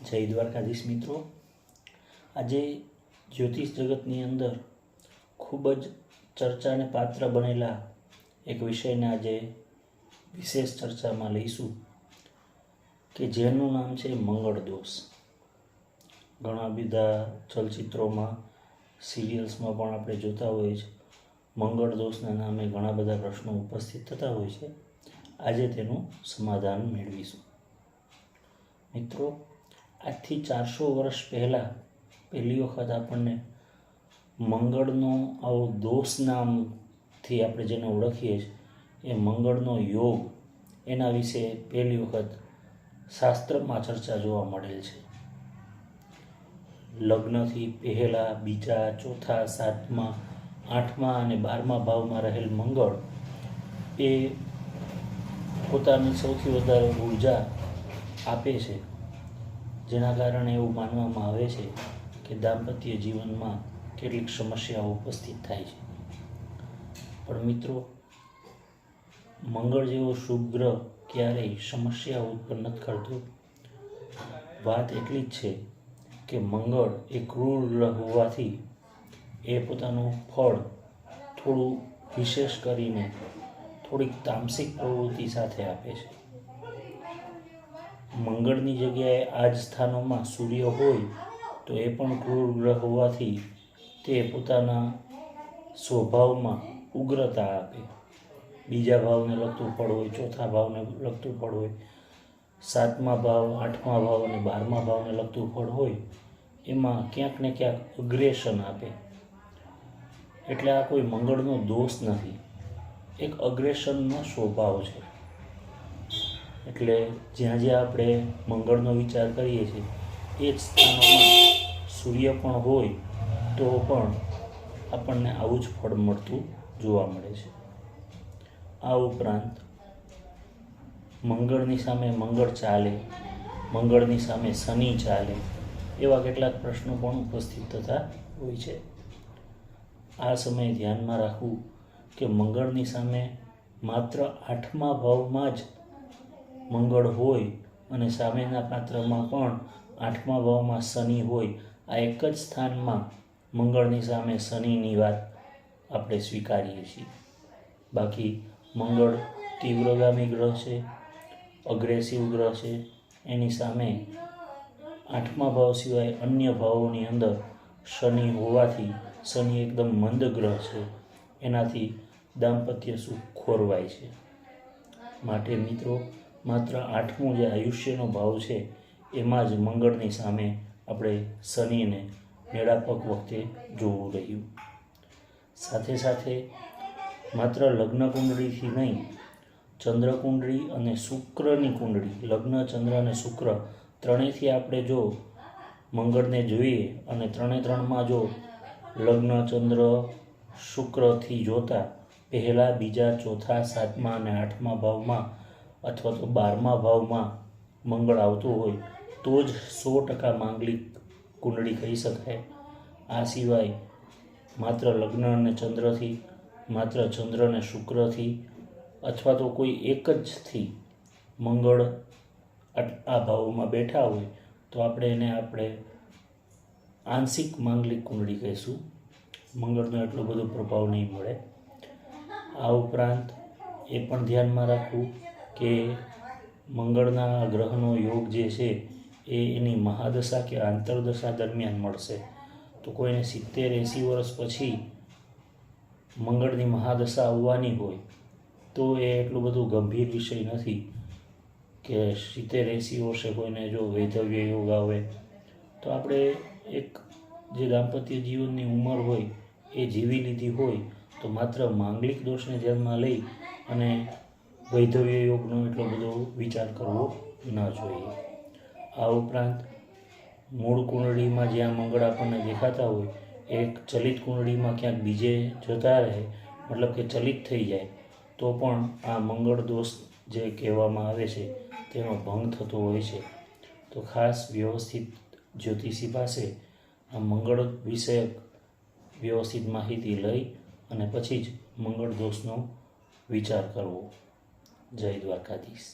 જય દ્વારકાધીશ મિત્રો, આજે જ્યોતિષ જગતની અંદર ખૂબ જ ચર્ચાને પાત્ર બનેલા એક વિષયને આજે વિશેષ ચર્ચામાં લઈશું કે જેનું નામ છે મંગળ દોષ. ઘણા બધા ચલચિત્રોમાં, સિરિયલ્સમાં પણ આપણે જોતા હોઈએ છીએ. મંગળ દોષના નામે ઘણા બધા પ્રશ્નો ઉપસ્થિત થતા હોય છે. આજે તેનું સમાધાન મેળવીશું. મિત્રો, આજથી 400 વર્ષ પહેલાં પહેલી વખત આપણને મંગળનો આવો દોષ નામથી આપણે જેને ઓળખીએ છીએ એ મંગળનો યોગ, એના વિશે પહેલી વખત શાસ્ત્રમાં ચર્ચા જોવા મળેલ છે. લગ્નથી પહેલાં બીજા, ચોથા, સાતમા, આઠમા અને 12મા ભાવમાં રહેલ મંગળ એ પોતાની સૌથી વધારે ઉર્જા આપે છે, જેના કારણે એવું માનવામાં આવે છે કે દાંપત્ય જીવનમાં કેટલીક સમસ્યાઓ ઉપસ્થિત થાય છે. પણ મિત્રો, મંગળ જેવો શુભ ગ્રહ ક્યારેય સમસ્યા ઉત્પન્ન નથી કરતો. વાત એટલી જ છે કે મંગળ એ ક્રૂર ગ્રહ હોવાથી એ પોતાનું ફળ થોડું વિશેષ કરીને થોડીક તામસિક પ્રવૃત્તિ સાથે આપે છે. મંગળની જગ્યાએ આ જ સ્થાનોમાં સૂર્ય હોય તો એ પણ ક્રૂર ગ્રહ હોવાથી તે પોતાના સ્વભાવમાં ઉગ્રતા આપે. બીજા ભાવને લગતું ફળ હોય, ચોથા ભાવને લગતું ફળ હોય, 7મા ભાવ, 8મા ભાવ અને 12મા ભાવને લગતું ફળ હોય, એમાં ક્યાંક ને ક્યાંક અગ્રેશન આપે. એટલે આ કોઈ મંગળનો દોષ નથી, એક અગ્રેશનનો સ્વભાવ છે. એટલે જ્યાં જ્યાં આપણે મંગળનો વિચાર કરીએ છીએ એ જ સ્થાનોમાં સૂર્ય પણ હોય તો પણ આપણને આવું જ ફળ મળતું જોવા મળે છે. આ ઉપરાંત મંગળની સામે મંગળ ચાલે, મંગળની સામે શનિ ચાલે, એવા કેટલાક પ્રશ્નો પણ ઉપસ્થિત થતા હોય છે. આ સમયે ધ્યાનમાં રાખવું કે મંગળની સામે માત્ર 8મા ભાવમાં જ મંગળ હોય અને સામેના પાત્રમાં પણ 8મા ભાવમાં શનિ હોય, આ એક જ સ્થાનમાં મંગળની સામે શનિની વાત આપણે સ્વીકારીએ છીએ. બાકી મંગળ તીવ્રગામી ગ્રહ છે, અગ્રેસિવ ગ્રહ છે. એની સામે 8મા ભાવ સિવાય અન્ય ભાવોની અંદર શનિ હોવાથી શનિ એકદમ મંદ ગ્રહ છે, એનાથી દાંપત્ય સુખ ખોરવાય છે. માટે મિત્રો, માત્ર 8મો જે આયુષ્યનો ભાવ છે એમાં જ મંગળની સામે આપણે શનિને મેળાપક વખતે જોવું રહ્યું. સાથે સાથે માત્ર લગ્ન કુંડળીથી નહીં, ચંદ્ર કુંડળી અને શુક્રની કુંડળી, લગ્ન, ચંદ્ર અને શુક્ર ત્રણેયથી આપણે જો મંગળને જોઈએ અને 3-3માં જો લગ્ન, ચંદ્ર, શુક્રથી જોતા પહેલાં, બીજા, ચોથા, 7મા અને 8મા ભાવમાં અથવા તો 12મા ભાવમાં મંગળ આવતું હોય તો જ 100% માંગલિક કુંડળી કહી શકાય. આ સિવાય માત્ર લગ્ન અને ચંદ્રથી, માત્ર ચંદ્ર અને શુક્રથી અથવા તો કોઈ એક જથી મંગળ આ ભાવોમાં બેઠા હોય તો આપણે આંશિક માંગલિક કુંડળી કહીશું. મંગળનો એટલો બધો પ્રભાવ નહીં મળે. આ ઉપરાંત એ પણ ધ્યાનમાં રાખવું કે મંગળના ગ્રહનો યોગ જે છે એ એની મહાદશા કે આંતરદશા દરમિયાન મળશે. તો કોઈને 70-80 વર્ષ પછી મંગળની મહાદશા આવવાની હોય તો એ એટલું બધું ગંભીર વિષય નથી કે 70-80 વર્ષે કોઈને જો વૈધવ્ય યોગ આવે તો આપણે એક જે દાંપત્ય જીવનની ઉંમર હોય એ જીવી લીધી હોય તો માત્ર માંગલિક દોષને ધ્યાનમાં લઈ અને વૈધવ્ય યોગનો એટલો બધો વિચાર કરવો ન જોઈએ. આ ઉપરાંત મૂળ કુંડળીમાં જ્યાં મંગળ આપણને દેખાતા હોય એક ચલિત કુંડળીમાં ક્યાંક બીજે જતા રહે, મતલબ કે ચલિત થઈ જાય, તો પણ આ મંગળ દોષ જે કહેવામાં આવે છે તેનો ભંગ થતો હોય છે. તો ખાસ વ્યવસ્થિત જ્યોતિષી પાસે આ મંગળ વિષયક વ્યવસ્થિત માહિતી લઈ અને પછી જ મંગળ દોષનો વિચાર કરવો. જય દ્વારકાધીશ.